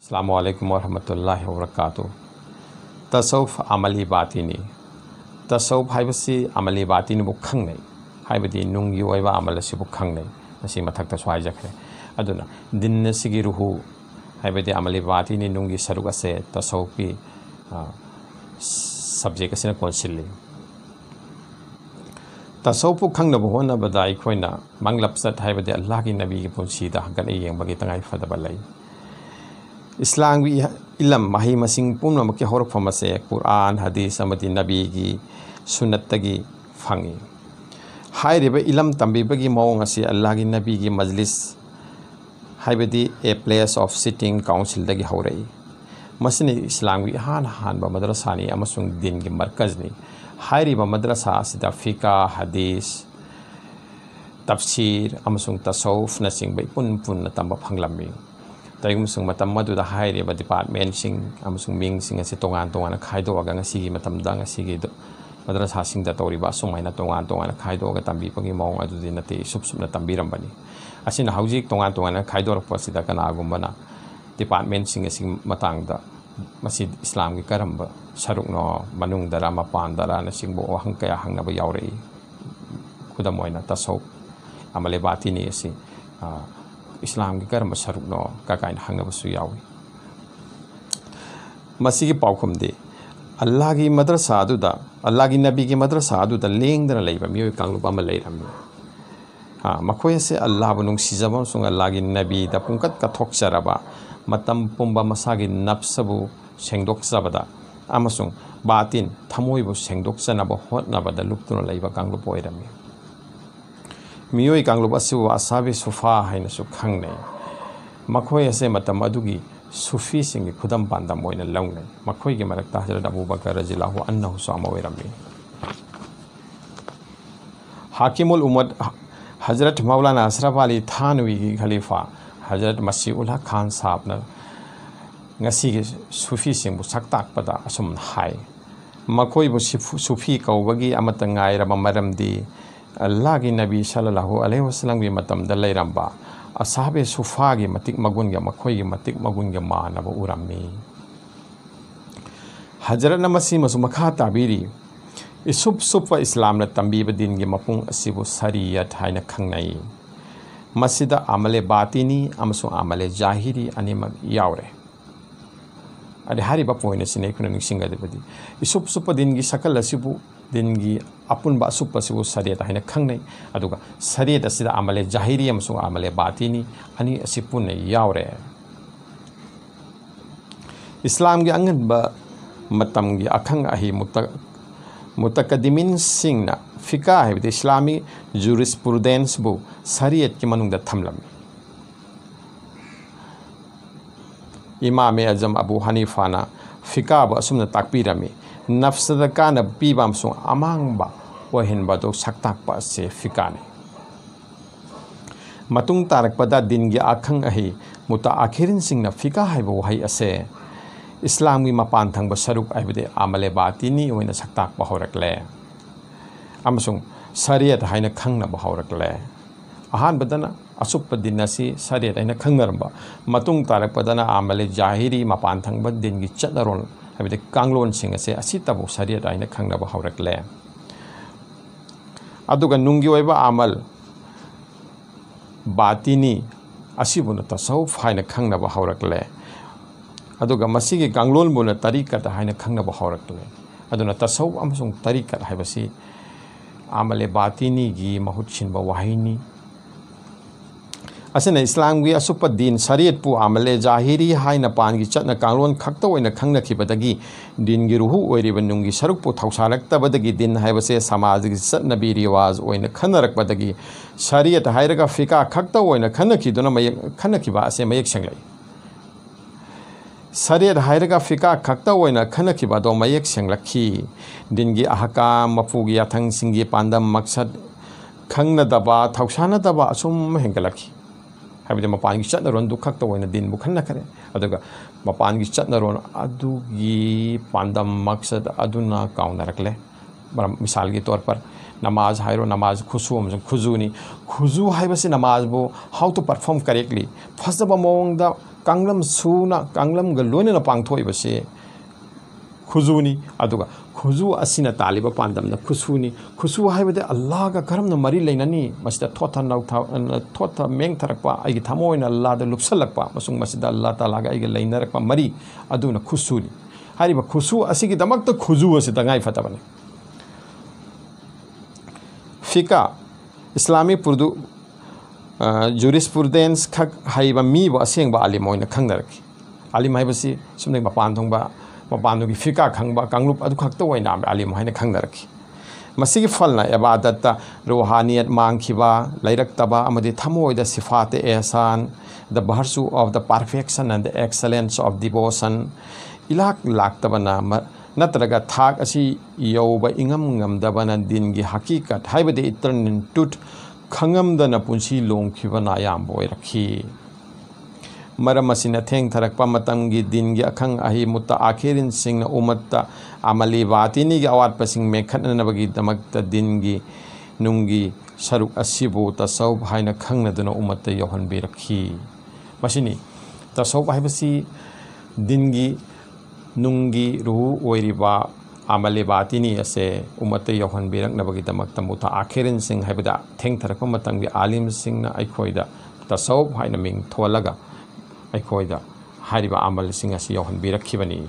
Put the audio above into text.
अस्सलामुअलैकुम वरहमतुल्लाहि वबरकातुहू। तसव्वुफ अमल-E-Batini तसव्वुफ हाइबसी अमल-E-Batini बु खंगनै हाइबदी नुंगी ओइबा अमल सिबु खंगनै असी मथक्ता स्वाइजखरे अदुना दिन सिगी रुहु हाइबदी अमल-E-Batini नुंगी सरुक असे तसव्वुफ की सब्जेक्ट असिना कोनसिल्ली तसव्वुफ खंगनबु होनबदा अखोइना मंगलपसत हाइबदी अल्लाह की नबी की पुंसीदा हगन येंबगी तंगाई फदबा लई इस्लाम की इलम मही मसिंग पुनम के हौरफम से कुरान हदीस अमदी नबी की सुन्नतगी फंगी हाइरिब इलम तंबीबगी मौंग असी अल्लाह की नबी की मजलिस हाइबदी a place of sitting council दगी हौरई मसनी इस्लाम की हान मदरसानी अमसुंग दिन की मरकजनी हाइरिब मदरसा असिदा फिका हदीस तफसीर अमसुंग तसव्वुफ नसिंग बै पुन पुन तंबा फंगलमी तैगुमसुंग मतम मदुदा हाइरिबा डिपार्टमेंट सिंग अमसुंग मिंग सिंग असे तोंगान तोंगान खाइदोगा ngasiगी मतमदा ngasiगी मदरसा सिंग दा तौरिबा सुमाइना तोंगान तोंगान खाइदोगा तंबीपगी मौंग अदुदि नते सुपसुपना तंबीरंबनी असिना हौजिक तोंगान तोंगान खाइदोरपसिदा कनागुमबना डिपार्टमेंट सिंग असिंग मतांगदा मसी इस्लाम की करंब सरुकनो मनुंगदरा मपानदरा नसिंगबो वहंग कया हंगबा यावरई खुदम ओइना तसव्वुफ अमल-E-Batini असि इस्लाम की कर्म सरुकनो काकाइन हंगबसु यावी मसीगी पाउखुमदे अल्लाह की मदरसा अदुदा अल्लाह की नबी की मदरसा अदुदा लेंगदना लैबा मियोय कांगलुप अमा लैरम्मी मखोय से अल्लाह बु नुंगसिजबा सुंग अल्लाह की नबी दा पुंकत कथोक्चरबा मतम पुंबा मसागी नफ्सबु सेंगदोक्चबदा अमसुंग बातिन थमोइबु सेंगदोक्चनबा होतनबदा लुप्तुना लैबा कांगलुप ओइरम्मी मियोय कांगलुप असिबु असाबे सुफा हाइनसु खंगनै मखोय असे मतम अदुगी सूफी सिंगी खुदम पांदम ओइना लौनै मखोय के मरकता हजरत अबू बकर रज़ियल्लाहु अन्हु साम ओइरम्मी हाकिमुल उम्मत हजरत मौलाना अशरफ अली थानवी की खलीफा हजरत मसीउल हक खान साहब ngasiगी सूफी सिंगबु सक्ताकपदा असुम हाय मखोयबु सूफी कौबगी अमत ngairaba maramdi अल्लाह की नबी सल्लल्लाहु अलैहि वसल्लम की मतम दलैरंबा असाबे सुफा की मतिक मगुन के मखोय की मतिक मगुन के मानब उरम्मी हजरत नमसी मसु मखा ताबीरी इसुप सुप इस्लाम न तंबीब दिन की मपुंग असिबु शरीयत हाइन खंगनै मसिदा अमल-E-Batini अमसु अमल-जाहिरी अनिमक यावरे अरे हारिबा पोइने सिने खुन निसिंगदबदी इसुप सुप दिन की सकल असिबु दिन की अपुनबा असुप असिबु शरीयत हाइन खंगनै अदुगा शरीयत असिदा अमल-जाहिरी अमसु अमल-E-Batini अनि असि पुन्ने यावरे इस्लाम की अंगनबा मतम की अखंग अहि मुतकद्दिमिन सिंगना फिका है इस्लामी जूरिस्प्रूडेंस बु शरीयत की मनुंग थमलमी इमाम आजम अबू हनीफाना फिका असुमन ताकपीरमी नफ्सद कान पीबाम सुंग अमांगबा ओहिनबदो सक्ताकपा से फिकाने मतुंग तारकपदा दिन की आखंग अहि मुताअखिरिन सिंगना फिका हाइबो वहाई असे इस्लाम की मपान थंगब सरुक हाइबदे अमल-E-Batini ओइना सक्ताकपा हौरकले अमसुंग शरीयत हाइन खंगनबा हौरकले अहानबदना असुप दिन असी शरीयत हाइन खंगनरबा मतुंग तारकपदना अमल-जाहिरी मपान थंगब दिन की चतनरोल हाइबदे कांगलोन सिंग असे असि तबु शरीयत हाइन खंगनबा हौरकले अदुगा नुंगी ओइबा अमल-Batini असिबुना तसव्वुफ हाइन खंगनबा हौरकले अदुगा मसीगी कांगलोन बुना तरीकत हाइन खंगनबा हौरकले अदुना तसव्वुफ अमसुंग तरीकत हाइबसी अमल-E-Batini की महुत छिनबा वाहिनी असने इस्लाम की असुप दिन शरीयत पु अमल-जाहिरी हाइन पान की चटना कांगलोन खक्ता ओइना खंगनखिबदगी दिन की रुहु ओइरिबा नुंगी सरुक पु थौसारक्तबदगी दिन हाइबसे समाज की चटनबी रिवाज ओइना खनरकबदगी शरीयत हाइरगा फिका खक्ता ओइना खनखिदुना मयक खनखिबा असे मयक सेंगलै शरीयत हाइरगा फिका खक्ता ओइना खनखिबदो मयक सेंगलखी दिन की अहकाम मफुगी याथंग सिंगी पांदम मकसद खंगनदबा थौसानदबा असुम हेंगलखी हाइबदे मपान की चटनरोन दु खक्ता ओइना दिन बु खनखरे अदुगा मपान की चटनरोन अदुगी पांदम मकसद अदुना काउनरकले मिसाल के तौर पर नमाज हाइरो नमाज खुशु खुजुनी खुजु हाइबसे नमाज बो हाउ टू परफॉर्म करेक्टली फसब मोंग दा कांगलम सूना कांगलम गलोने पांगथोई बसे खुजूनी अदुगा खुजू असिना तालिबा पांदमना खुसूनी खुसू हाइबदे अल्लाह का करमना मरी लेननी मसिदा थोथा नौथा थोथा मेंग थरकपा आइगी थमोइना अल्लाह द लुपसलकपा मसुंग मसिदा अल्लाह ताला गा आइगी लेनरकपा मरी अदुना खुसूनी हारिबा खुसू असिगी दमक तो खुजू असे तंगाई फतबने फिका इस्लामिक पुरदु जुरिस्प्रुडेंस खक हाइबा मीबा असेंगबा आलिम ओइना खंगनरकी आलिम हाइबसी सुमने मपान थोंबा मपानोगी फिका खंगबा कांगलुप अदु खक्तो ओइना आलिम हाइना खंगनरकी मसिगी फलना इबादत रूहानियत मांगखिबा लाइरक्तबा अमदि थमोइदा सिफात एहसान द भर्सू of the perfection and the excellence of devotion इलाक लाक्तबना नत्रगा थाक असी यौबा इंगम ngam दिन की हकीकत हाइबदे इटर्नल ट्रुथ खंगमदना पुंसी लोंखिबना याम ओइरखी मरम असिना थेंग थरकपा मतंगी दिन की अखंग अहि मुत्ता आखिरिन सिंह उम्मत्ता अमल-E-Batini की अवात पसिंग में खननबगी दमकता दिन की नुंगी सरुक असिबो तसawwuf हाइना खंगनदना उम्मत्ता यौहनबिरखी मसिनी तसawwuf हाइबसी दिन की नुंगी रूह ओइरिबा Amal-E-Batini असे उम्मत्ता यौहनबिरखनबगी दमकता मुत्ता आखिरिन सिंह हाइबदा थेंग थरकपा मतंगी आलिम सिंह अखोइदा तसawwuf हाइना मिंग थोलगा अखोइदा हारिबा अमल सिंह असे यौहनबिरखिबनी